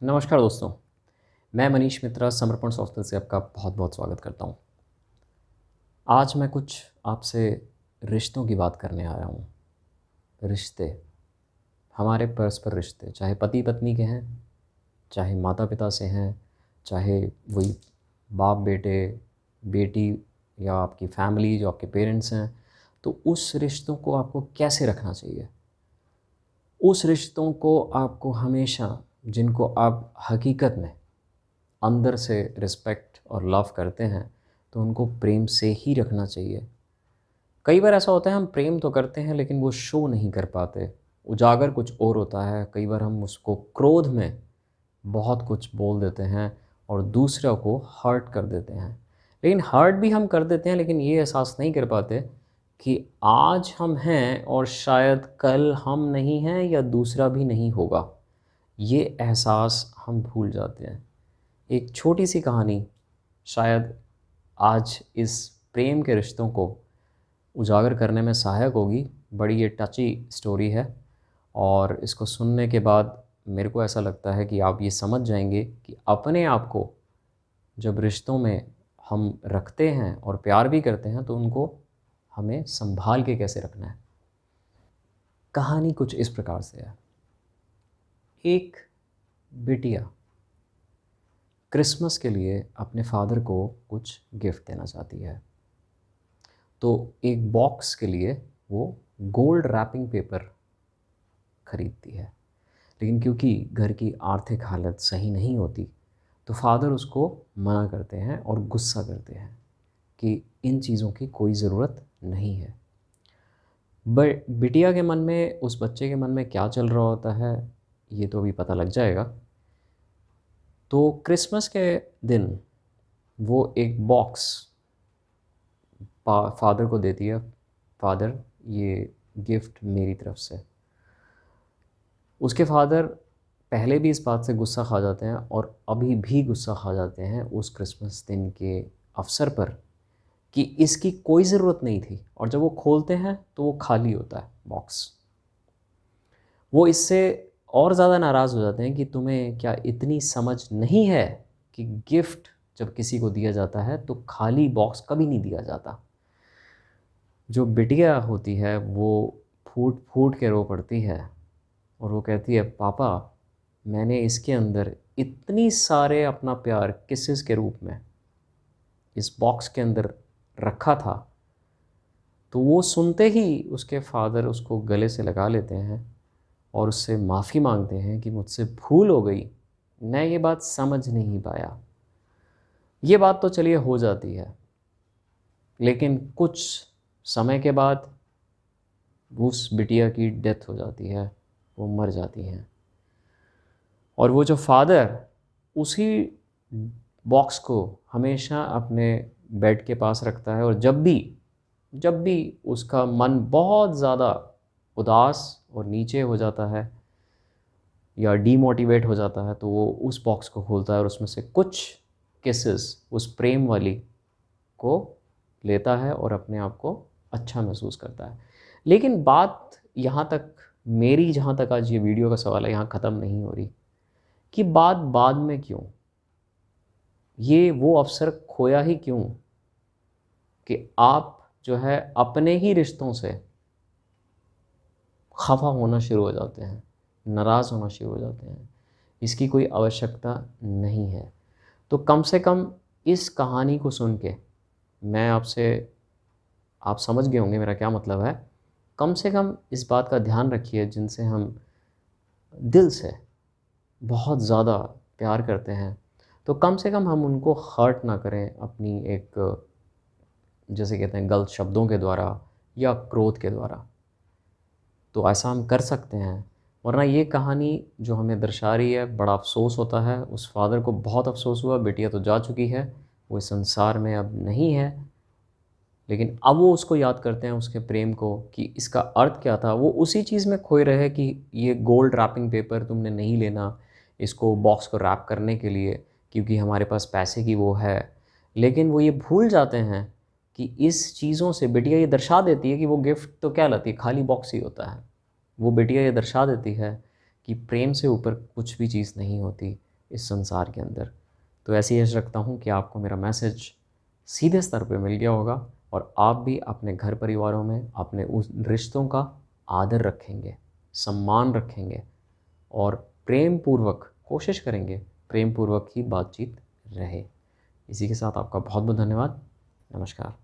नमस्कार दोस्तों, मैं मनीष मित्रा समर्पण सॉफ्टवेयर से आपका बहुत बहुत स्वागत करता हूँ। आज मैं कुछ आपसे रिश्तों की बात करने आया हूँ। रिश्ते, हमारे परस्पर रिश्ते, चाहे पति पत्नी के हैं, चाहे माता पिता से हैं, चाहे वही बाप बेटे, बेटी या आपकी फैमिली जो आपके पेरेंट्स हैं, तो उस रिश्तों को आपको कैसे रखना चाहिए? उस रिश्तों को आपको हमेशा, जिनको आप हकीकत में अंदर से रिस्पेक्ट और लव करते हैं, तो उनको प्रेम से ही रखना चाहिए। कई बार ऐसा होता है, हम प्रेम तो करते हैं लेकिन वो शो नहीं कर पाते, उजागर कुछ और होता है। कई बार हम उसको क्रोध में बहुत कुछ बोल देते हैं और दूसरों को हर्ट कर देते हैं। लेकिन हर्ट भी हम कर देते हैं, लेकिन ये एहसास नहीं कर पाते कि आज हम हैं और शायद कल हम नहीं हैं या दूसरा भी नहीं होगा। ये एहसास हम भूल जाते हैं। एक छोटी सी कहानी शायद आज इस प्रेम के रिश्तों को उजागर करने में सहायक होगी। बड़ी ये टची स्टोरी है और इसको सुनने के बाद मेरे को ऐसा लगता है कि आप ये समझ जाएंगे कि अपने आप को जब रिश्तों में हम रखते हैं और प्यार भी करते हैं, तो उनको हमें संभाल के कैसे रखना है। कहानी कुछ इस प्रकार से है। एक बिटिया क्रिसमस के लिए अपने फादर को कुछ गिफ्ट देना चाहती है, तो एक बॉक्स के लिए वो गोल्ड रैपिंग पेपर खरीदती है। लेकिन क्योंकि घर की आर्थिक हालत सही नहीं होती, तो फादर उसको मना करते हैं और गुस्सा करते हैं कि इन चीज़ों की कोई ज़रूरत नहीं है। बट बिटिया के मन में, उस बच्चे के मन में क्या चल रहा होता है, ये तो अभी पता लग जाएगा। तो क्रिसमस के दिन वो एक बॉक्स फादर को देती है। फादर, ये गिफ्ट मेरी तरफ से। उसके फादर पहले भी इस बात से गुस्सा खा जाते हैं और अभी भी गुस्सा खा जाते हैं उस क्रिसमस दिन के अवसर पर कि इसकी कोई ज़रूरत नहीं थी। और जब वो खोलते हैं तो वो खाली होता है बॉक्स। वो इससे और ज़्यादा नाराज़ हो जाते हैं कि तुम्हें क्या इतनी समझ नहीं है कि गिफ्ट जब किसी को दिया जाता है तो खाली बॉक्स कभी नहीं दिया जाता। जो बिटिया होती है वो फूट फूट के रो पड़ती है और वो कहती है, पापा, मैंने इसके अंदर इतनी सारे अपना प्यार किसेस के रूप में इस बॉक्स के अंदर रखा था। तो वो सुनते ही उसके फादर उसको गले से लगा लेते हैं और उससे माफ़ी मांगते हैं कि मुझसे भूल हो गई, मैं ये बात समझ नहीं पाया। ये बात तो चलिए हो जाती है, लेकिन कुछ समय के बाद उस बिटिया की डेथ हो जाती है, वो मर जाती हैं। और वो जो फादर उसी बॉक्स को हमेशा अपने बेड के पास रखता है, और जब भी उसका मन बहुत ज़्यादा उदास और नीचे हो जाता है या डीमोटिवेट हो जाता है, तो वो उस बॉक्स को खोलता है और उसमें से कुछ किसेस उस प्रेम वाली को लेता है और अपने आप को अच्छा महसूस करता है। लेकिन बात यहाँ तक, मेरी जहाँ तक आज ये वीडियो का सवाल है, यहाँ ख़त्म नहीं हो रही कि बात बाद में क्यों, ये वो अवसर खोया ही क्यों कि आप जो है अपने ही रिश्तों से खफा होना शुरू हो जाते हैं, नाराज़ होना शुरू हो जाते हैं। इसकी कोई आवश्यकता नहीं है। तो कम से कम इस कहानी को सुन के मैं आपसे, आप समझ गए होंगे मेरा क्या मतलब है। कम से कम इस बात का ध्यान रखिए, जिनसे हम दिल से बहुत ज़्यादा प्यार करते हैं, तो कम से कम हम उनको हर्ट ना करें अपनी एक, जैसे कहते हैं, गलत शब्दों के द्वारा या क्रोध के द्वारा। तो ऐसा हम कर सकते हैं। वरना ये कहानी जो हमें दर्शा रही है, बड़ा अफ़सोस होता है। उस फादर को बहुत अफ़सोस हुआ, बेटियाँ तो जा चुकी है, वो इस संसार में अब नहीं है। लेकिन अब वो उसको याद करते हैं, उसके प्रेम को, कि इसका अर्थ क्या था। वो उसी चीज़ में खोए रहे कि ये गोल्ड रैपिंग पेपर तुमने नहीं लेना इसको बॉक्स को रैप करने के लिए, क्योंकि हमारे पास पैसे की वो है। लेकिन वो ये भूल जाते हैं कि इस चीज़ों से बिटिया ये दर्शा देती है कि वो गिफ्ट तो क्या लाती है, खाली बॉक्स ही होता है। वो बिटिया ये दर्शा देती है कि प्रेम से ऊपर कुछ भी चीज़ नहीं होती। इस संसार के अंदर। तो ऐसी आशा रखता हूँ कि आपको मेरा मैसेज सीधे स्तर पे मिल गया होगा और आप भी अपने घर परिवारों में अपने उस रिश्तों का आदर रखेंगे, सम्मान रखेंगे और प्रेम पूर्वक कोशिश करेंगे, प्रेम पूर्वक ही बातचीत रहे। इसी के साथ आपका बहुत बहुत धन्यवाद। नमस्कार।